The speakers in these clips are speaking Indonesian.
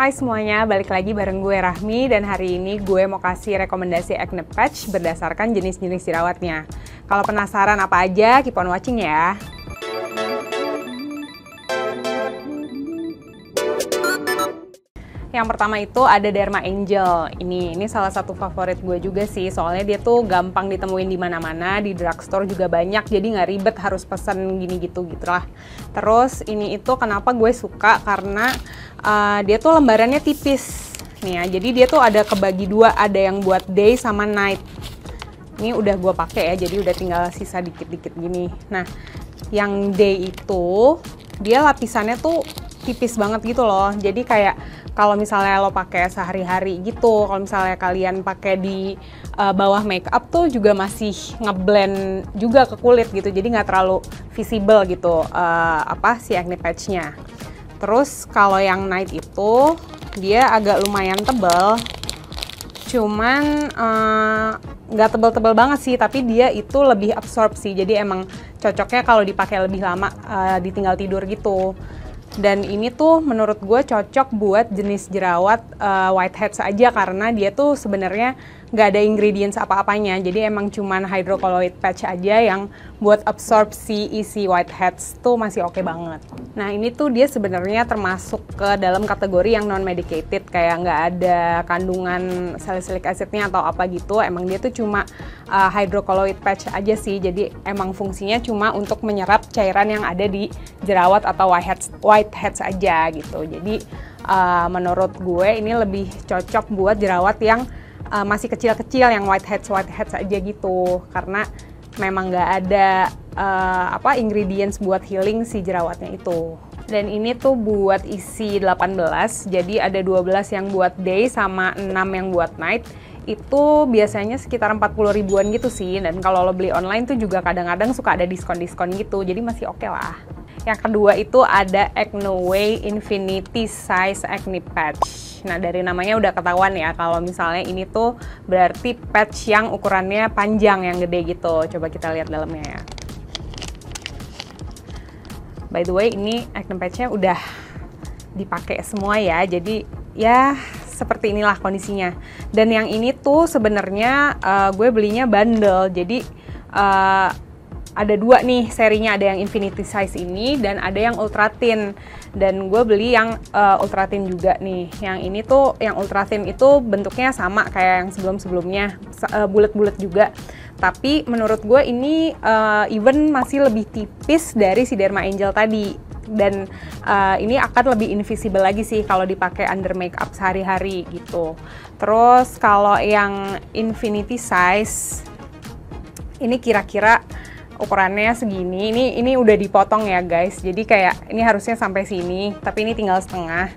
Hai semuanya, balik lagi bareng gue Rahmi dan hari ini gue mau kasih rekomendasi acne patch berdasarkan jenis-jenis jerawatnya. Kalau penasaran apa aja, keep on watching ya. Yang pertama itu ada Derma Angel. Ini salah satu favorit gue juga sih, soalnya dia tuh gampang ditemuin di mana-mana, di drugstore juga banyak, jadi nggak ribet harus pesen gini gitulah. Terus ini itu kenapa gue suka karena dia tuh lembarannya tipis nih ya, jadi dia tuh ada kebagi dua, ada yang buat day sama night. Ini udah gue pakai ya, jadi udah tinggal sisa dikit-dikit gini. Nah, yang day itu dia lapisannya tuh tipis banget gitu loh, jadi kayak kalau misalnya lo pakai sehari-hari gitu, kalau misalnya kalian pakai di bawah make up tuh juga masih ngeblend juga ke kulit gitu, jadi nggak terlalu visible gitu si acne patch-nya. Terus kalau yang night itu dia agak lumayan tebal, cuman nggak tebal-tebal banget sih, tapi dia itu lebih absorpsi, jadi emang cocoknya kalau dipakai lebih lama, ditinggal tidur gitu. Dan ini tuh menurut gue cocok buat jenis jerawat whiteheads aja, karena dia tuh sebenarnya nggak ada ingredients apa-apanya, jadi emang cuman hydrocolloid patch aja yang buat absorpsi isi whiteheads tuh masih oke banget. Nah ini tuh dia sebenarnya termasuk ke dalam kategori yang non-medicated, kayak nggak ada kandungan salicylic acidnya atau apa gitu, emang dia tuh cuma hydrocolloid patch aja sih, jadi emang fungsinya cuma untuk menyerap cairan yang ada di jerawat atau whiteheads aja gitu. Jadi menurut gue ini lebih cocok buat jerawat yang masih kecil-kecil, yang whiteheads aja gitu, karena memang nggak ada ingredients buat healing si jerawatnya itu. Dan ini tuh buat isi 18, jadi ada 12 yang buat day sama 6 yang buat night. Itu biasanya sekitar 40 ribuan gitu sih, dan kalau lo beli online tuh juga kadang-kadang suka ada diskon-diskon gitu, jadi masih oke lah. Yang kedua itu ada Acne Way Infinity Size Acne Patch. Nah dari namanya udah ketahuan ya kalau misalnya ini tuh berarti patch yang ukurannya panjang, yang gede gitu. Coba kita lihat dalamnya ya. By the way, ini acne patch-nya udah dipakai semua ya, jadi ya seperti inilah kondisinya. Dan yang ini tuh sebenarnya gue belinya bundle, jadi ada dua nih serinya, ada yang infinity size ini dan ada yang ultra thin, dan gue beli yang ultra thin juga nih. Yang ini tuh yang ultra thin itu bentuknya sama kayak yang sebelum-sebelumnya, bulat-bulat juga, tapi menurut gue ini even masih lebih tipis dari si Derma Angel tadi, dan ini akan lebih invisible lagi sih kalau dipakai under makeup sehari-hari gitu. Terus kalau yang infinity size ini kira-kira ukurannya segini, ini udah dipotong ya guys, jadi kayak ini harusnya sampai sini, tapi ini tinggal setengah,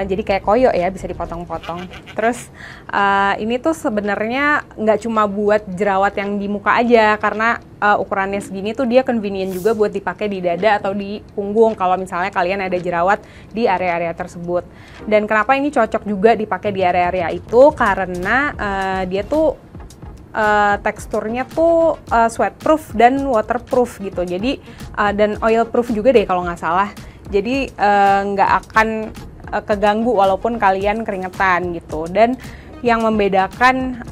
jadi kayak koyo ya, bisa dipotong-potong. Terus ini tuh sebenarnya nggak cuma buat jerawat yang di muka aja, karena ukurannya segini tuh dia convenient juga buat dipakai di dada atau di punggung kalau misalnya kalian ada jerawat di area-area tersebut. Dan kenapa ini cocok juga dipakai di area-area itu, karena dia tuh teksturnya tuh sweatproof dan waterproof gitu, jadi dan oilproof juga deh kalau nggak salah, jadi nggak akan keganggu walaupun kalian keringetan gitu. Dan yang membedakan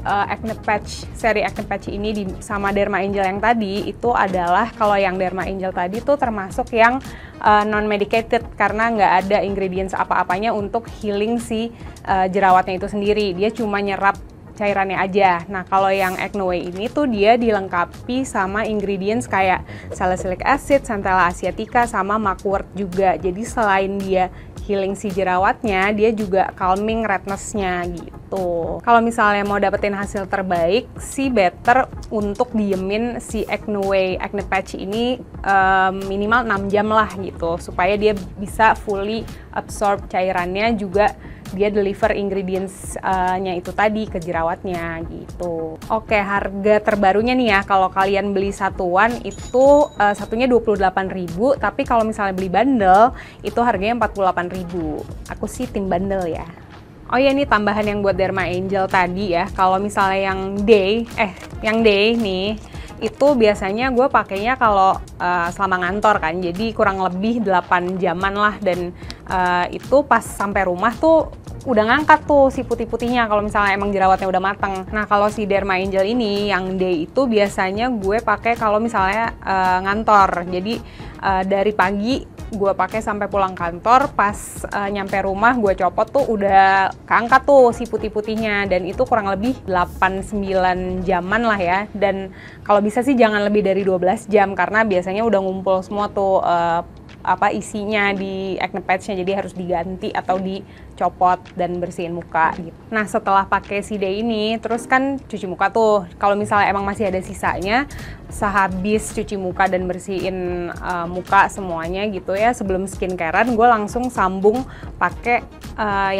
seri acne patch ini sama Derma Angel yang tadi itu adalah kalau yang Derma Angel tadi tuh termasuk yang non-medicated, karena nggak ada ingredients apa-apanya untuk healing si jerawatnya itu sendiri, dia cuma nyerap cairannya aja. Nah kalau yang Acne Way ini tuh dia dilengkapi sama ingredients kayak salicylic acid, centella asiatica, sama mugwort juga. Jadi selain dia healing si jerawatnya, dia juga calming redness-nya gitu. Kalau misalnya mau dapetin hasil terbaik, sih better untuk diemin si Acne Way acne patch ini minimal 6 jam lah gitu, supaya dia bisa fully absorb cairannya, juga dia deliver ingredients-nya itu tadi ke jerawatnya gitu. Oke, harga terbarunya nih ya, kalau kalian beli satuan itu satunya 28.000, tapi kalau misalnya beli bundle itu harganya 48.000. Aku sih tim bundle ya. Oh ya, ini tambahan yang buat Derma Angel tadi ya. Kalau misalnya yang day nih, itu biasanya gue pakainya kalau selama ngantor kan, jadi kurang lebih 8 jaman lah, dan itu pas sampai rumah tuh udah ngangkat tuh si putih-putihnya kalau misalnya emang jerawatnya udah mateng. Nah kalau si Derma Angel ini yang day itu biasanya gue pakai kalau misalnya ngantor. Jadi dari pagi gue pakai sampai pulang kantor, pas nyampe rumah gue copot tuh udah keangkat tuh si putih-putihnya, dan itu kurang lebih 8-9 jaman lah ya. Dan kalau bisa sih jangan lebih dari 12 jam karena biasanya udah ngumpul semua tuh isinya di acne patch-nya, jadi harus diganti atau dicopot dan bersihin muka gitu. Nah setelah pakai si day ini, terus kan cuci muka tuh. Kalau misalnya emang masih ada sisanya, sehabis cuci muka dan bersihin muka semuanya gitu ya, sebelum skincarean gue langsung sambung pakai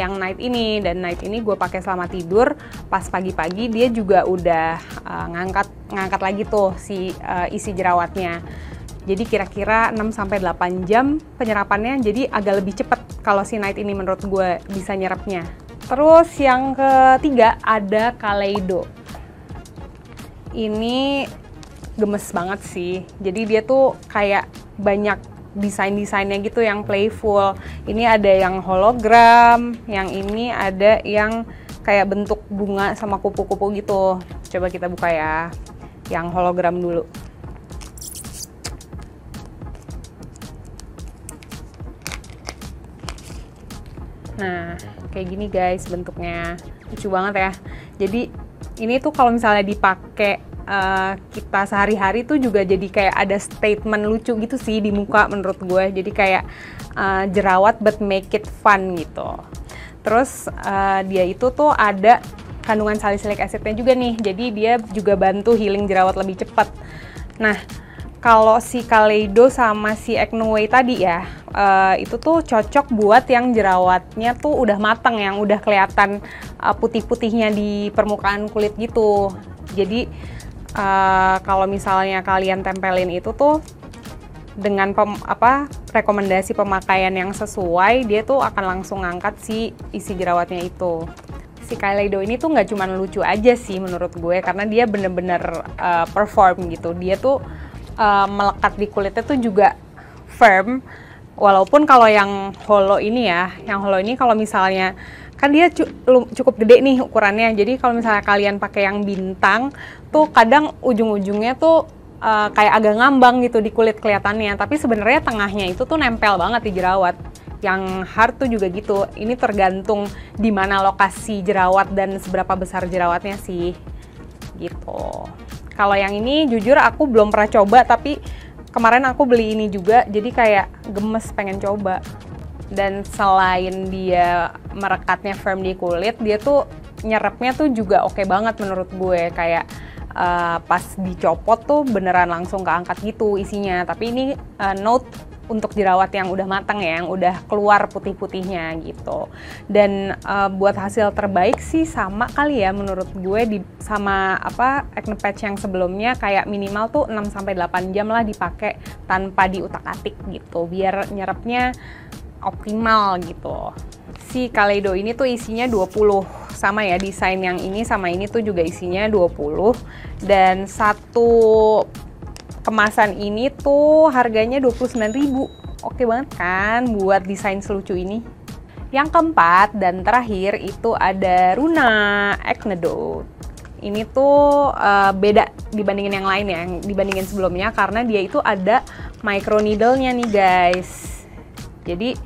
yang night ini. Dan night ini gue pakai selama tidur. Pas pagi-pagi dia juga udah ngangkat lagi tuh si isi jerawatnya. Jadi kira-kira 6-8 jam penyerapannya, jadi agak lebih cepet kalau si night ini menurut gue bisa nyerapnya. Terus yang ketiga ada Kaleido. Ini gemes banget sih, jadi dia tuh kayak banyak desain-desainnya gitu yang playful. Ini ada yang hologram, yang ini ada yang kayak bentuk bunga sama kupu-kupu gitu. Coba kita buka ya, yang hologram dulu. Nah, kayak gini guys bentuknya, lucu banget ya. Jadi ini tuh kalau misalnya dipakai kita sehari-hari tuh juga jadi kayak ada statement lucu gitu sih di muka menurut gue. Jadi kayak jerawat but make it fun gitu. Terus dia itu tuh ada kandungan salicylic acidnya juga nih, jadi dia juga bantu healing jerawat lebih cepat. Nah, kalau si Kaleido sama si Acne Way tadi ya, itu tuh cocok buat yang jerawatnya tuh udah matang, yang udah kelihatan putih-putihnya di permukaan kulit gitu. Jadi kalau misalnya kalian tempelin itu tuh dengan rekomendasi pemakaian yang sesuai, dia tuh akan langsung ngangkat si isi jerawatnya itu. Si Kaleido ini tuh nggak cuma lucu aja sih menurut gue, karena dia bener-bener perform gitu. Dia tuh melekat di kulitnya tuh juga firm. Walaupun kalau yang holo ini ya, yang holo ini kalau misalnya kan dia cukup gede nih ukurannya. Jadi kalau misalnya kalian pakai yang bintang tuh kadang ujung-ujungnya tuh kayak agak ngambang gitu di kulit kelihatannya. Tapi sebenarnya tengahnya itu tuh nempel banget di jerawat. Yang hard tuh juga gitu. Ini tergantung di mana lokasi jerawat dan seberapa besar jerawatnya sih. Gitu. Kalau yang ini jujur aku belum pernah coba, tapi kemarin aku beli ini juga, jadi kayak gemes pengen coba. Dan selain dia merekatnya firm di kulit, dia tuh nyerapnya tuh juga oke banget menurut gue. Kayak pas dicopot tuh beneran langsung keangkat gitu isinya. Tapi ini note untuk jerawat yang udah matang ya, yang udah keluar putih-putihnya gitu. Dan buat hasil terbaik sih sama kali ya menurut gue sama acne patch yang sebelumnya, kayak minimal tuh 6-8 jam lah dipakai tanpa diutak-atik gitu, biar nyerapnya optimal gitu. Si Kaleido ini tuh isinya 20, sama ya desain yang ini sama ini tuh juga isinya 20, dan satu kemasan ini tuh harganya 29.000. Oke banget kan buat desain selucu ini. Yang keempat dan terakhir itu ada Runa Acne Dot. Ini tuh beda dibandingin yang lain ya, dibandingin sebelumnya, karena dia itu ada microneedle-nya nih guys. Jadi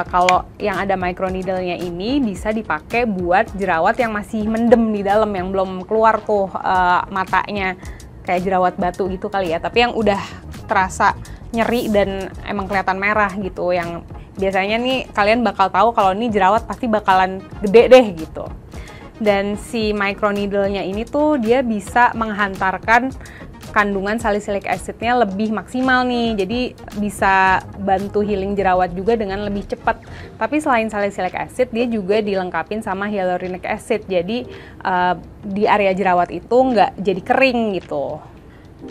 kalau yang ada microneedle-nya ini bisa dipakai buat jerawat yang masih mendem di dalam, yang belum keluar tuh matanya, kayak jerawat batu gitu kali ya, tapi yang udah terasa nyeri dan emang kelihatan merah gitu, yang biasanya nih kalian bakal tahu kalau ini jerawat pasti bakalan gede deh gitu. Dan si microneedle-nya ini tuh dia bisa menghantarkan kandungan salicylic acid-nya lebih maksimal nih, jadi bisa bantu healing jerawat juga dengan lebih cepat. Tapi selain salicylic acid, dia juga dilengkapin sama hyaluronic acid, jadi di area jerawat itu nggak jadi kering gitu.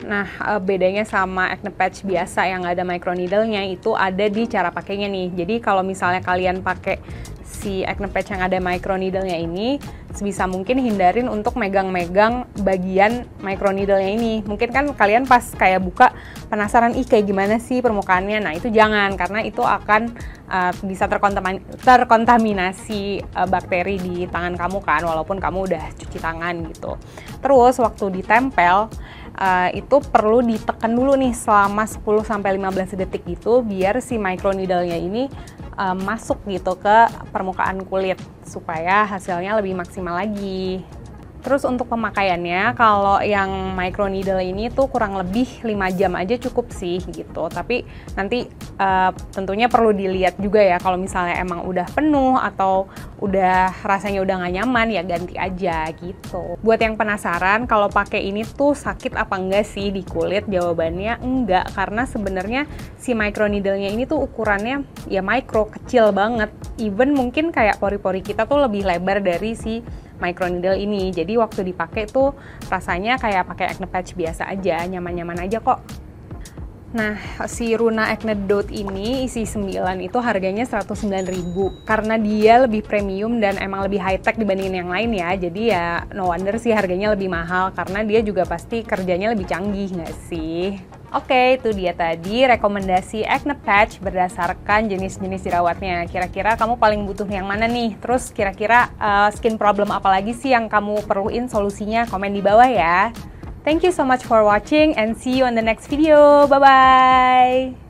Nah, bedanya sama acne patch biasa yang ada microneedle-nya itu ada di cara pakainya nih. Jadi kalau misalnya kalian pakai si acne patch yang ada microneedle-nya ini, sebisa mungkin hindarin untuk megang-megang bagian microneedle-nya ini. Mungkin kan kalian pas kayak buka penasaran, ih kayak gimana sih permukaannya. Nah itu jangan, karena itu akan bisa terkontaminasi bakteri di tangan kamu kan, walaupun kamu udah cuci tangan gitu. Terus waktu ditempel, itu perlu ditekan dulu nih selama 10-15 detik gitu, biar si microneedle-nya ini masuk gitu ke permukaan kulit supaya hasilnya lebih maksimal lagi. Terus untuk pemakaiannya, kalau yang microneedle ini tuh kurang lebih 5 jam aja cukup sih gitu. Tapi nanti tentunya perlu dilihat juga ya, kalau misalnya emang udah penuh atau udah rasanya udah nggak nyaman ya ganti aja gitu. Buat yang penasaran kalau pakai ini tuh sakit apa enggak sih di kulit? Jawabannya enggak, karena sebenarnya si microneedle-nya ini tuh ukurannya ya micro, kecil banget. Even mungkin kayak pori-pori kita tuh lebih lebar dari si microneedle ini. Jadi waktu dipakai tuh rasanya kayak pakai acne patch biasa aja, nyaman-nyaman aja kok. Nah, si Runa Acne Dot ini isi 9 itu harganya 109.000 karena dia lebih premium dan emang lebih high tech dibandingin yang lain ya. Jadi ya no wonder sih harganya lebih mahal, karena dia juga pasti kerjanya lebih canggih nggak sih? Oke, itu dia tadi rekomendasi acne patch berdasarkan jenis-jenis jerawatnya. Kira-kira kamu paling butuh yang mana nih? Terus kira-kira skin problem apa lagi sih yang kamu perluin solusinya? Komen di bawah ya. Thank you so much for watching and see you on the next video. Bye-bye!